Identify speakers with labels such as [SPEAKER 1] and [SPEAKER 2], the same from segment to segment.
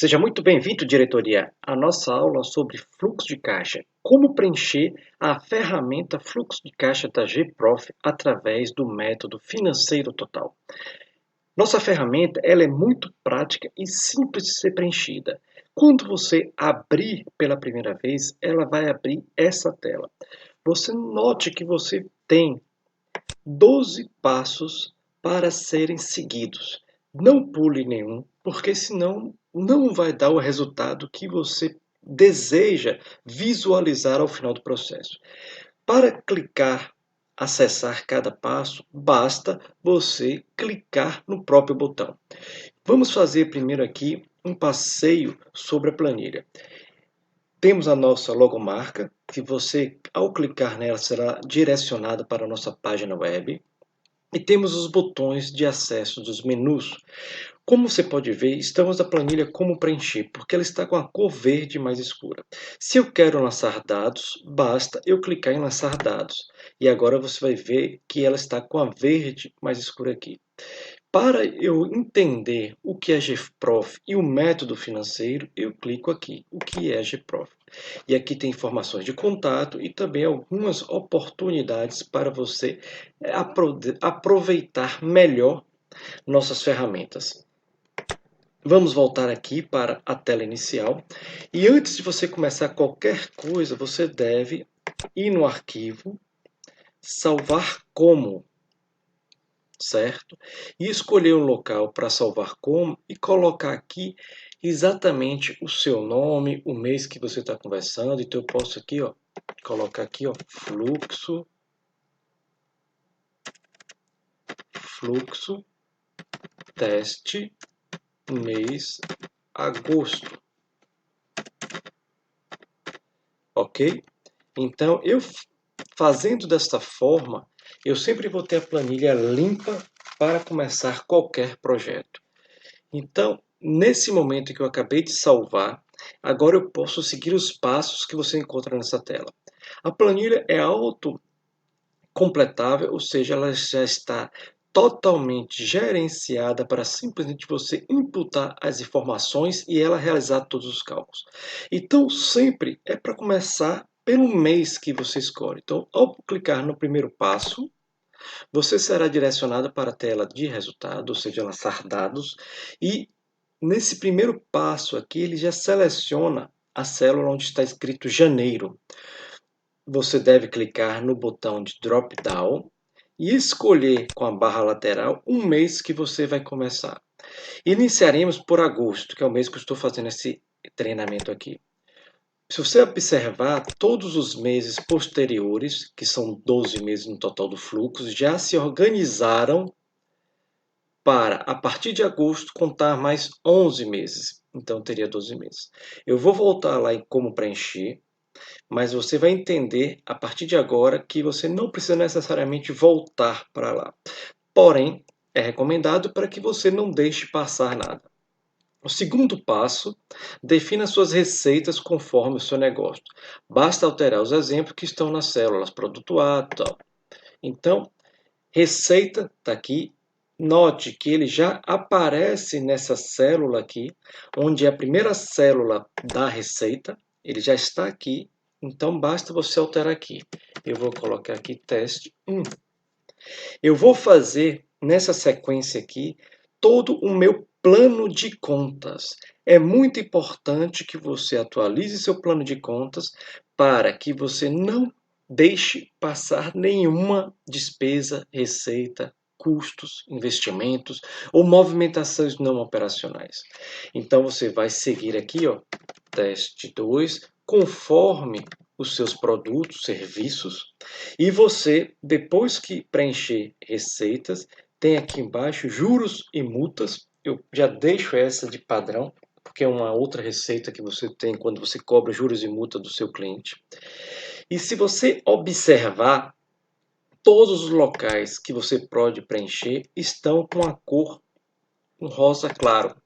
[SPEAKER 1] Seja muito bem-vindo, diretoria, à nossa aula sobre fluxo de caixa. Como preencher a ferramenta fluxo de caixa da GProf através do método financeiro total. Nossa ferramenta ela é muito prática e simples de ser preenchida. Quando você abrir pela primeira vez, ela vai abrir essa tela. Você note que você tem 12 passos para serem seguidos. Não pule nenhum, porque senão não vai dar o resultado que você deseja visualizar ao final do processo. Para clicar, acessar cada passo, basta você clicar no próprio botão. Vamos fazer primeiro aqui um passeio sobre a planilha. Temos a nossa logomarca, que você, ao clicar nela, será direcionada para a nossa página web. E temos os botões de acesso dos menus. Como você pode ver, estamos na planilha como preencher, porque ela está com a cor verde mais escura. Se eu quero lançar dados, basta eu clicar em lançar dados. E agora você vai ver que ela está com a verde mais escura aqui. Para eu entender o que é GProf e o método financeiro, eu clico aqui, o que é GProf. E aqui tem informações de contato e também algumas oportunidades para você aproveitar melhor nossas ferramentas. Vamos voltar aqui para a tela inicial. E antes de você começar qualquer coisa, você deve ir no arquivo, salvar como, certo? E escolher um local para salvar como e colocar aqui exatamente o seu nome, o mês que você está conversando. Então eu posso aqui, ó, colocar aqui, ó, fluxo teste mês agosto. Ok? Então eu fazendo desta forma, eu sempre vou ter a planilha limpa para começar qualquer projeto. Então, nesse momento que eu acabei de salvar, agora eu posso seguir os passos que você encontra nessa tela. A planilha é autocompletável, ou seja, ela já está totalmente gerenciada para simplesmente você imputar as informações e ela realizar todos os cálculos. Então, sempre é para começar pelo mês que você escolhe. Então, ao clicar no primeiro passo, você será direcionado para a tela de resultado, ou seja, lançar dados, e nesse primeiro passo aqui, ele já seleciona a célula onde está escrito janeiro. Você deve clicar no botão de drop down e escolher com a barra lateral um mês que você vai começar. Iniciaremos por agosto, que é o mês que eu estou fazendo esse treinamento aqui. Se você observar, todos os meses posteriores, que são 12 meses no total do fluxo, já se organizaram para, a partir de agosto, contar mais 11 meses. Então, teria 12 meses. Eu vou voltar lá em como preencher, mas você vai entender, a partir de agora, que você não precisa necessariamente voltar para lá. Porém, é recomendado para que você não deixe passar nada. O segundo passo, defina suas receitas conforme o seu negócio. Basta alterar os exemplos que estão nas células, produto A, tal. Então, receita está aqui. Note que ele já aparece nessa célula aqui, onde é a primeira célula da receita. Ele já está aqui, então basta você alterar aqui. Eu vou colocar aqui teste 1. Eu vou fazer nessa sequência aqui todo o meu plano de contas. É muito importante que você atualize seu plano de contas para que você não deixe passar nenhuma despesa, receita, custos, investimentos ou movimentações não operacionais. Então você vai seguir aqui, ó, teste 2, conforme os seus produtos, serviços, e você, depois que preencher receitas, tem aqui embaixo juros e multas. Eu já deixo essa de padrão, porque é uma outra receita que você tem quando você cobra juros e multa do seu cliente. E se você observar, todos os locais que você pode preencher estão com a cor um rosa claro,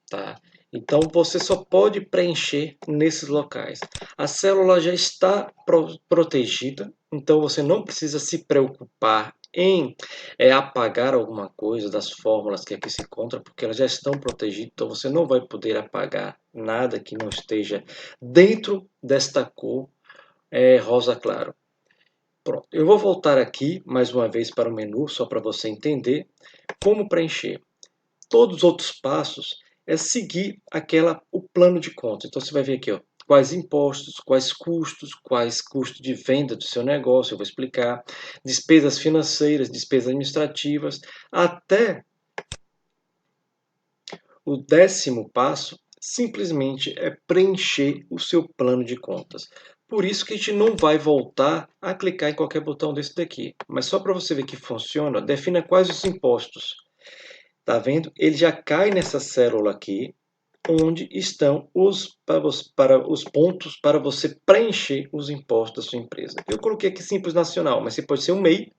[SPEAKER 1] tá? Então você só pode preencher nesses locais. A célula já está protegida, então você não precisa se preocupar em apagar alguma coisa das fórmulas que aqui se encontra, porque elas já estão protegidas, então você não vai poder apagar nada que não esteja dentro desta cor rosa claro. Pronto, eu vou voltar aqui mais uma vez para o menu, só para você entender como preencher. Todos os outros passos é seguir o plano de conta. Então você vai ver aqui, ó, quais impostos, quais custos de venda do seu negócio, eu vou explicar, despesas financeiras, despesas administrativas, até o 10º passo, simplesmente é preencher o seu plano de contas. Por isso que a gente não vai voltar a clicar em qualquer botão desse daqui. Mas só para você ver que funciona, defina quais os impostos. Tá vendo? Ele já cai nessa célula aqui, onde estão para os pontos para você preencher os impostos da sua empresa. Eu coloquei aqui Simples Nacional, mas você pode ser um MEI,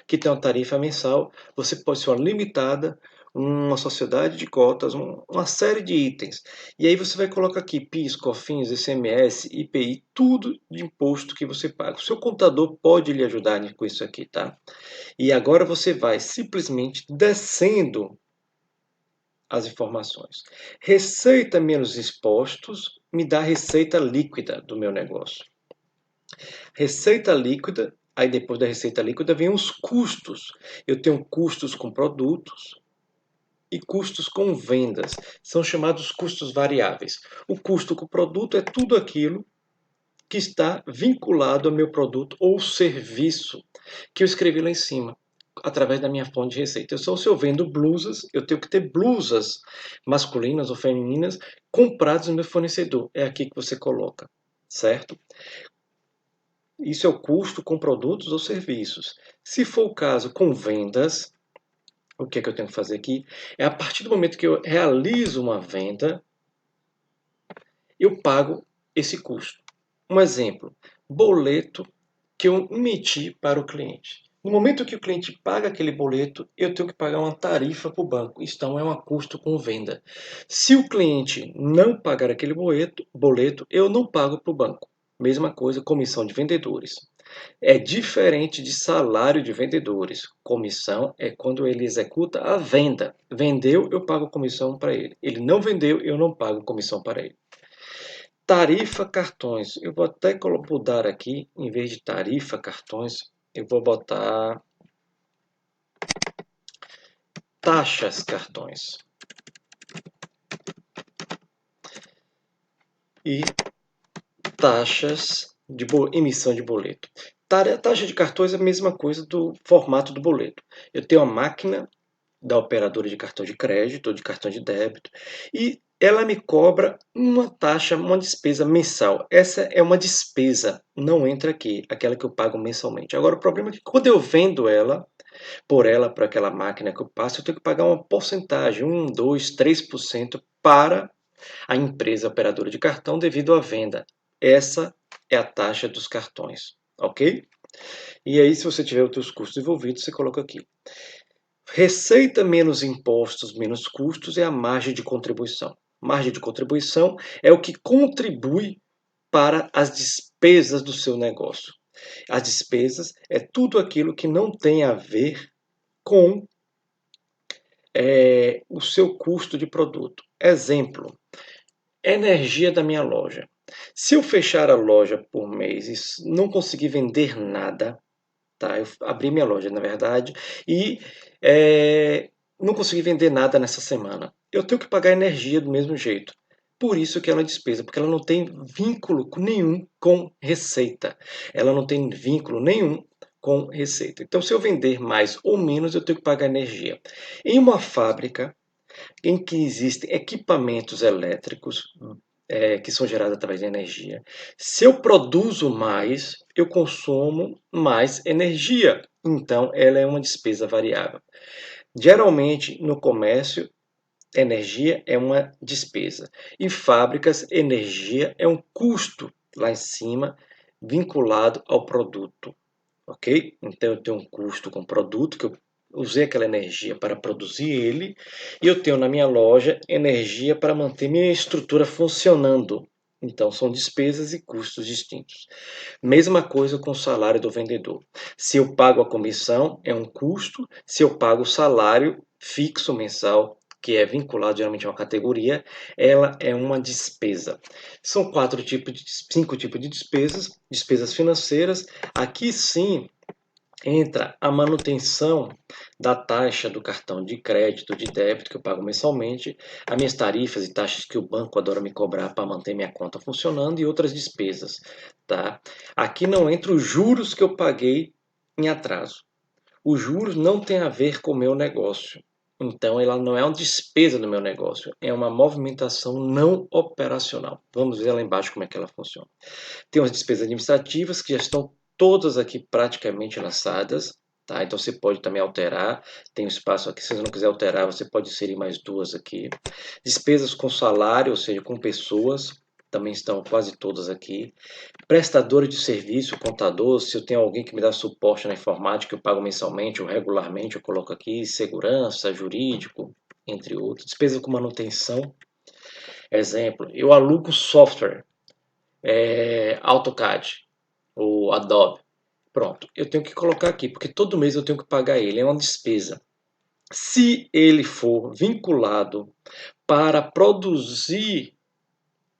[SPEAKER 1] que tem uma tarifa mensal, você pode ser uma limitada, uma sociedade de cotas, uma série de itens. E aí você vai colocar aqui PIS, COFINS, ICMS, IPI, tudo de imposto que você paga. O seu contador pode lhe ajudar com isso aqui, tá? E agora você vai simplesmente descendo as informações. Receita menos impostos me dá a receita líquida do meu negócio. Receita líquida, aí depois da receita líquida vem os custos. Eu tenho custos com produtos e custos com vendas. São chamados custos variáveis. O custo com produto é tudo aquilo que está vinculado ao meu produto ou serviço que eu escrevi lá em cima, através da minha fonte de receita. Então, se eu vendo blusas, eu tenho que ter blusas masculinas ou femininas compradas no meu fornecedor. É aqui que você coloca, certo? Isso é o custo com produtos ou serviços. Se for o caso com vendas, o que é que eu tenho que fazer aqui? É a partir do momento que eu realizo uma venda, eu pago esse custo. Um exemplo, boleto que eu emiti para o cliente. No momento que o cliente paga aquele boleto, eu tenho que pagar uma tarifa para o banco. Então, é um custo com venda. Se o cliente não pagar aquele boleto, eu não pago para o banco. Mesma coisa, comissão de vendedores. É diferente de salário de vendedores. Comissão é quando ele executa a venda. Vendeu, eu pago comissão para ele. Ele não vendeu, eu não pago comissão para ele. Tarifa cartões. Eu vou até mudar aqui, em vez de tarifa cartões, eu vou botar taxas cartões. E taxas de emissão de boleto. Taxa de cartões é a mesma coisa do formato do boleto. Eu tenho a máquina da operadora de cartão de crédito ou de cartão de débito e ela me cobra uma taxa, uma despesa mensal. Essa é uma despesa, não entra aqui, aquela que eu pago mensalmente. Agora, o problema é que quando eu vendo ela, para aquela máquina que eu passo, eu tenho que pagar uma porcentagem, 1, 2, 3% para a empresa operadora de cartão devido à venda. Essa é a taxa dos cartões, ok? E aí, se você tiver outros custos envolvidos, você coloca aqui. Receita menos impostos menos custos é a margem de contribuição. Margem de contribuição é o que contribui para as despesas do seu negócio. As despesas é tudo aquilo que não tem a ver com o seu custo de produto. Exemplo, energia da minha loja. Se eu fechar a loja por mês e não conseguir vender nada, tá? Eu abri minha loja, na verdade, e não consegui vender nada nessa semana. Eu tenho que pagar energia do mesmo jeito. Por isso que ela é uma despesa, porque ela não tem vínculo nenhum com receita. Ela não tem vínculo nenhum com receita. Então, se eu vender mais ou menos, eu tenho que pagar energia. Em uma fábrica em que existem equipamentos elétricos que são gerados através de energia. Se eu produzo mais, eu consumo mais energia. Então, ela é uma despesa variável. Geralmente, no comércio, energia é uma despesa. Em fábricas, energia é um custo lá em cima, vinculado ao produto. Ok? Então, eu tenho um custo com o produto que eu usei aquela energia para produzir ele, e eu tenho na minha loja energia para manter minha estrutura funcionando. Então, são despesas e custos distintos. Mesma coisa com o salário do vendedor. Se eu pago a comissão, é um custo. Se eu pago o salário fixo mensal, que é vinculado geralmente a uma categoria, ela é uma despesa. São cinco tipos de despesas. Despesas financeiras. Aqui sim entra a manutenção da taxa do cartão de crédito, de débito que eu pago mensalmente, as minhas tarifas e taxas que o banco adora me cobrar para manter minha conta funcionando e outras despesas, tá? Aqui não entra os juros que eu paguei em atraso. Os juros não tem a ver com o meu negócio. Então, ela não é uma despesa do meu negócio, é uma movimentação não operacional. Vamos ver lá embaixo como é que ela funciona. Tem as despesas administrativas que já estão todas aqui praticamente lançadas, tá? Então você pode também alterar, tem um espaço aqui, se você não quiser alterar, você pode inserir mais duas aqui. Despesas com salário, ou seja, com pessoas, também estão quase todas aqui. Prestadores de serviço, contador, se eu tenho alguém que me dá suporte na informática, eu pago mensalmente ou regularmente, eu coloco aqui. Segurança, jurídico, entre outros. Despesa com manutenção, exemplo, eu alugo software, AutoCAD, o Adobe. Pronto, eu tenho que colocar aqui, porque todo mês eu tenho que pagar ele, é uma despesa. Se ele for vinculado para produzir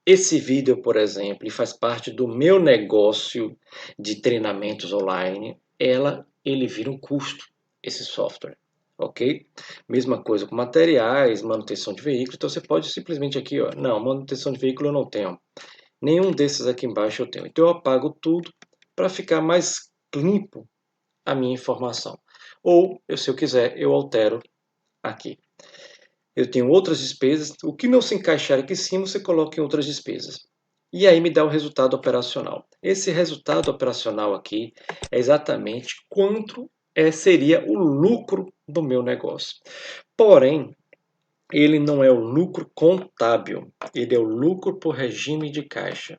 [SPEAKER 1] esse vídeo, por exemplo, e faz parte do meu negócio de treinamentos online, ele vira um custo, esse software, ok? Mesma coisa com materiais, manutenção de veículo, então você pode simplesmente aqui, ó, não, manutenção de veículo eu não tenho. Nenhum desses aqui embaixo eu tenho. Então eu apago tudo para ficar mais limpo a minha informação. Ou, se eu quiser, eu altero aqui. Eu tenho outras despesas. O que não se encaixar aqui em cima, você coloca em outras despesas. E aí me dá o resultado operacional. Esse resultado operacional aqui é exatamente quanto seria o lucro do meu negócio. Porém, ele não é o lucro contábil, ele é o lucro por regime de caixa.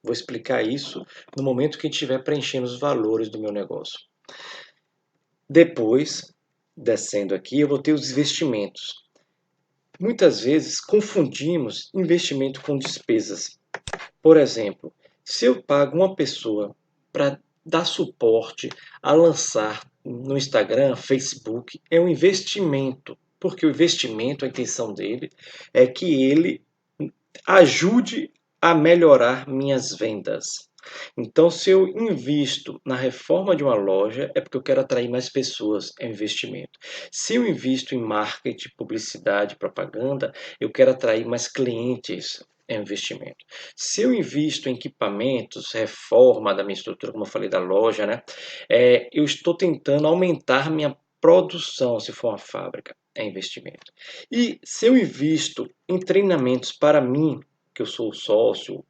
[SPEAKER 1] Vou explicar isso no momento que a gente estiver preenchendo os valores do meu negócio. Depois, descendo aqui, eu vou ter os investimentos. Muitas vezes confundimos investimento com despesas. Por exemplo, se eu pago uma pessoa para dar suporte a lançar no Instagram, Facebook, é um investimento. Porque o investimento, a intenção dele é que ele ajude a melhorar minhas vendas. Então, se eu invisto na reforma de uma loja, é porque eu quero atrair mais pessoas, é um investimento. Se eu invisto em marketing, publicidade, propaganda, eu quero atrair mais clientes, é um investimento. Se eu invisto em equipamentos, reforma da minha estrutura, como eu falei da loja, né? Eu estou tentando aumentar minha produção, se for uma fábrica, é investimento. E se eu invisto em treinamentos para mim, que eu sou sócio,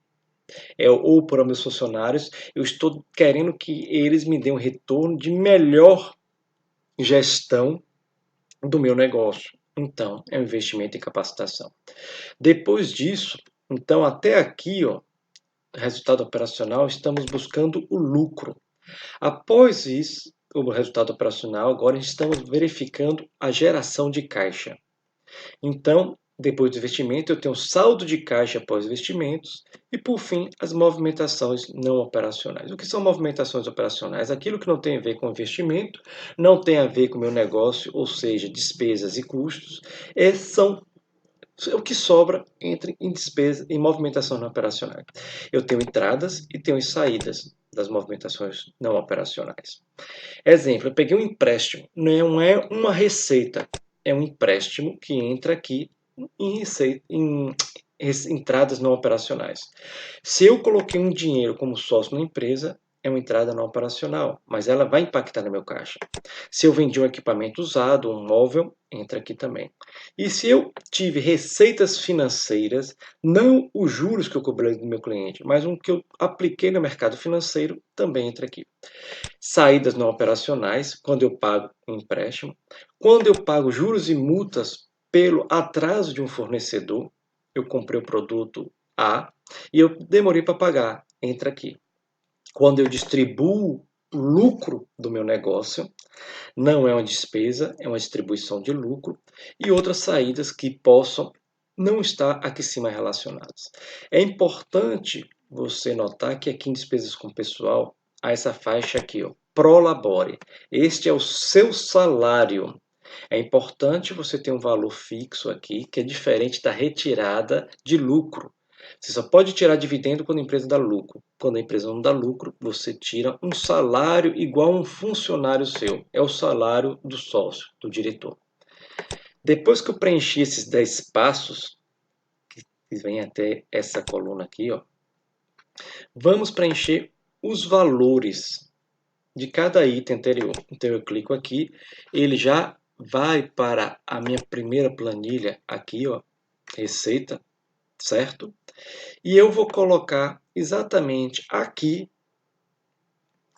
[SPEAKER 1] ou para meus funcionários, eu estou querendo que eles me deem um retorno de melhor gestão do meu negócio. Então, é um investimento em capacitação. Depois disso, então até aqui, ó, resultado operacional, estamos buscando o lucro. Após isso, o resultado operacional, agora estamos verificando a geração de caixa. Então, depois do investimento, eu tenho saldo de caixa após investimentos e, por fim, as movimentações não operacionais. O que são movimentações operacionais? Aquilo que não tem a ver com investimento, não tem a ver com o meu negócio, ou seja, despesas e custos, são o que sobra em despesa e movimentações não operacionais. Eu tenho entradas e tenho saídas das movimentações não operacionais. Exemplo, eu peguei um empréstimo, não é uma receita, é um empréstimo que entra aqui em entradas não operacionais. Se eu coloquei um dinheiro como sócio na empresa, é uma entrada não operacional, mas ela vai impactar no meu caixa. Se eu vendi um equipamento usado, um móvel, entra aqui também. E se eu tive receitas financeiras, não os juros que eu cobrei do meu cliente, mas um que eu apliquei no mercado financeiro, também entra aqui. Saídas não operacionais, quando eu pago um empréstimo. Quando eu pago juros e multas pelo atraso de um fornecedor, eu comprei o produto A e eu demorei para pagar, entra aqui. Quando eu distribuo lucro do meu negócio, não é uma despesa, é uma distribuição de lucro. E outras saídas que possam não está aqui em cima relacionadas. É importante você notar que aqui em despesas com pessoal, há essa faixa aqui, ó, Prolabore. Este é o seu salário. É importante você ter um valor fixo aqui, que é diferente da retirada de lucro. Você só pode tirar dividendo quando a empresa dá lucro. Quando a empresa não dá lucro, você tira um salário igual a um funcionário seu. É o salário do sócio, do diretor. Depois que eu preenchi esses 10 passos, que vem até essa coluna aqui, ó, vamos preencher os valores de cada item anterior. Então eu clico aqui, ele já vai para a minha primeira planilha aqui, ó, receita, certo? E eu vou colocar exatamente aqui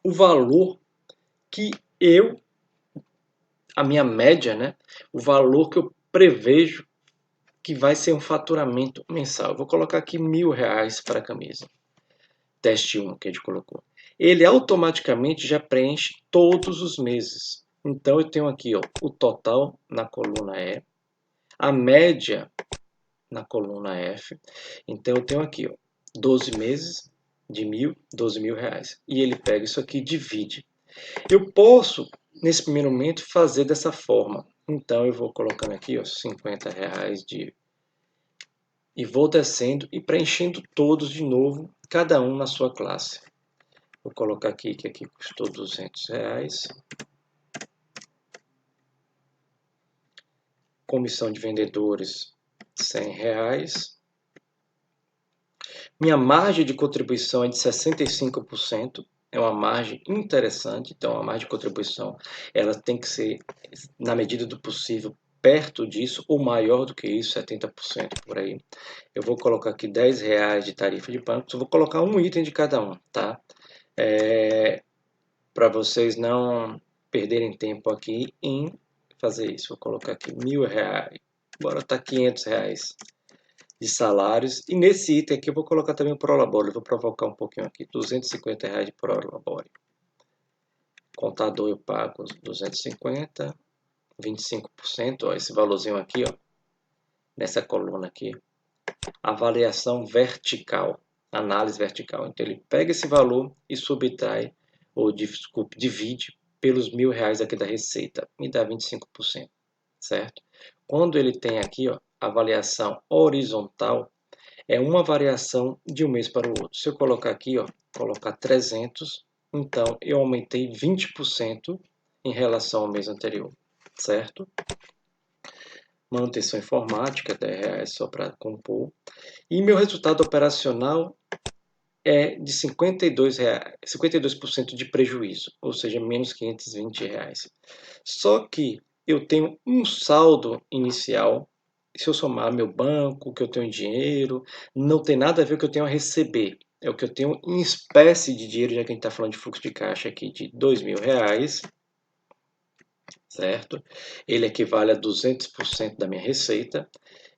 [SPEAKER 1] o valor que a minha média, né? O valor que eu prevejo que vai ser um faturamento mensal. Eu vou colocar aqui R$ 1.000 para a camisa. Teste 1 que a gente colocou. Ele automaticamente já preenche todos os meses. Então eu tenho aqui ó, o total na coluna E, a média na coluna F. Então eu tenho aqui ó, 12 meses de 12 mil reais. E ele pega isso aqui e divide. Eu posso, nesse primeiro momento, fazer dessa forma. Então eu vou colocando aqui ó, R$ 50 e vou descendo e preenchendo todos de novo, cada um na sua classe. Vou colocar aqui que aqui custou R$ 200. Comissão de vendedores, R$ 100. Minha margem de contribuição é de 65%. É uma margem interessante. Então, a margem de contribuição ela tem que ser, na medida do possível, perto disso ou maior do que isso, 70% por aí. Eu vou colocar aqui R$ 10 de tarifa de banco. Eu vou colocar um item de cada um, tá? Para vocês não perderem tempo aqui em fazer isso. Vou colocar aqui R$ 1.000. Bora tá R$ 500 de salários. E nesse item aqui eu vou colocar também o Prolabore. Eu vou provocar um pouquinho aqui. R$ 250 de Prolabore. Contador eu pago 250, 25%. Ó, esse valorzinho aqui, ó, nessa coluna aqui. Avaliação vertical. Análise vertical. Então ele pega esse valor e subtrai, ou desculpe, divide pelos R$ 1.000 aqui da receita. Me dá 25%. Certo? Quando ele tem aqui, ó, avaliação horizontal, é uma variação de um mês para o outro. Se eu colocar aqui, ó, colocar 300, então eu aumentei 20% em relação ao mês anterior, certo? Manutenção informática, R$ 10 só para compor. E meu resultado operacional é de R$ 52% de prejuízo, ou seja, menos R$ 520. Só que eu tenho um saldo inicial. Se eu somar meu banco, que eu tenho dinheiro, não tem nada a ver com o que eu tenho a receber. É o que eu tenho em espécie de dinheiro, já que a gente está falando de fluxo de caixa aqui de R$ 2.000, certo? Ele equivale a 200% da minha receita.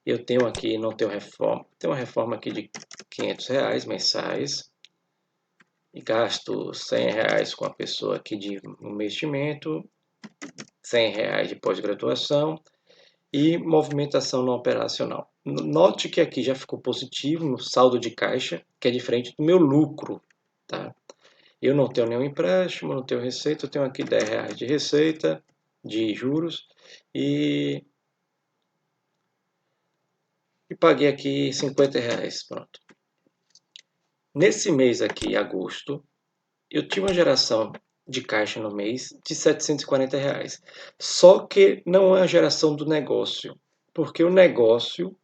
[SPEAKER 1] Eu tenho aqui, não tenho reforma, tenho uma reforma aqui de R$ 500 mensais. E gasto R$ 100 com a pessoa aqui de investimento, R$ 100 de pós-graduação e movimentação não operacional. Note que aqui já ficou positivo no saldo de caixa, que é diferente do meu lucro. Tá? Eu não tenho nenhum empréstimo, não tenho receita, eu tenho aqui R$ 10 de receita, de juros, e paguei aqui R$ 50. Pronto. Nesse mês aqui, agosto, eu tive uma geração de caixa no mês de R$ 740. Só que não é a geração do negócio, porque o negócio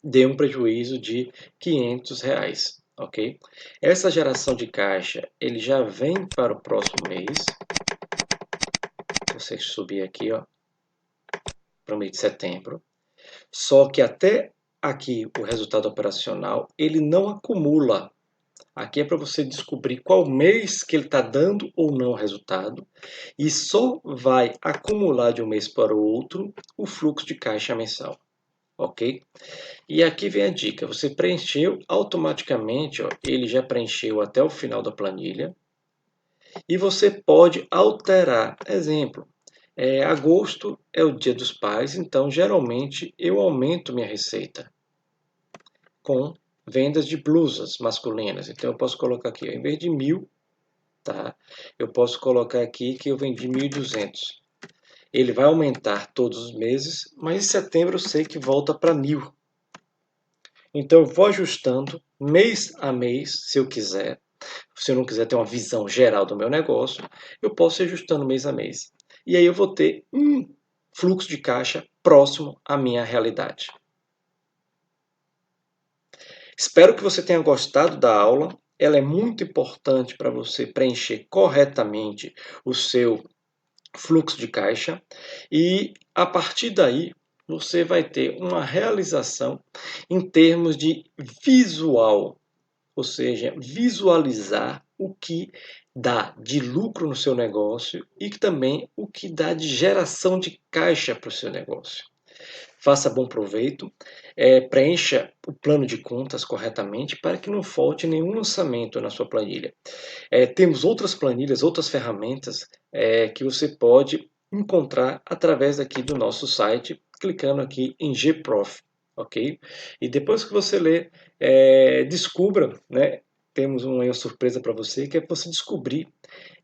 [SPEAKER 1] deu um prejuízo de R$ 500, ok? Essa geração de caixa, ele já vem para o próximo mês. Você subir aqui, ó, para o mês de setembro. Só que até aqui o resultado operacional, ele não acumula. Aqui é para você descobrir qual mês que ele está dando ou não resultado e só vai acumular de um mês para o outro o fluxo de caixa mensal, ok? E aqui vem a dica, você preencheu automaticamente, ó, ele já preencheu até o final da planilha e você pode alterar. Exemplo, Agosto é o Dia dos Pais, então geralmente eu aumento minha receita com vendas de blusas masculinas. Então eu posso colocar aqui, em vez de 1.000, tá? Eu posso colocar aqui que eu vendi 1.200. Ele vai aumentar todos os meses, mas em setembro eu sei que volta para 1.000. Então eu vou ajustando mês a mês, se eu quiser. Se eu não quiser ter uma visão geral do meu negócio, eu posso ir ajustando mês a mês. E aí eu vou ter um fluxo de caixa próximo à minha realidade. Espero que você tenha gostado da aula. Ela é muito importante para você preencher corretamente o seu fluxo de caixa e a partir daí você vai ter uma realização em termos de visual, ou seja, visualizar o que dá de lucro no seu negócio e também o que dá de geração de caixa para o seu negócio. Faça bom proveito, preencha o plano de contas corretamente para que não falte nenhum lançamento na sua planilha. Temos outras planilhas, outras ferramentas que você pode encontrar através aqui do nosso site, clicando aqui em GProf, ok? E depois que você ler, descubra, né? Temos uma surpresa para você, que é você descobrir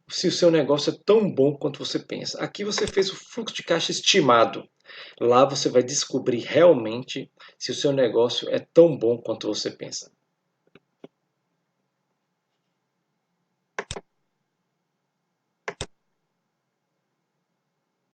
[SPEAKER 1] se o seu negócio é tão bom quanto você pensa. Aqui você fez o fluxo de caixa estimado. Lá você vai descobrir realmente se o seu negócio é tão bom quanto você pensa.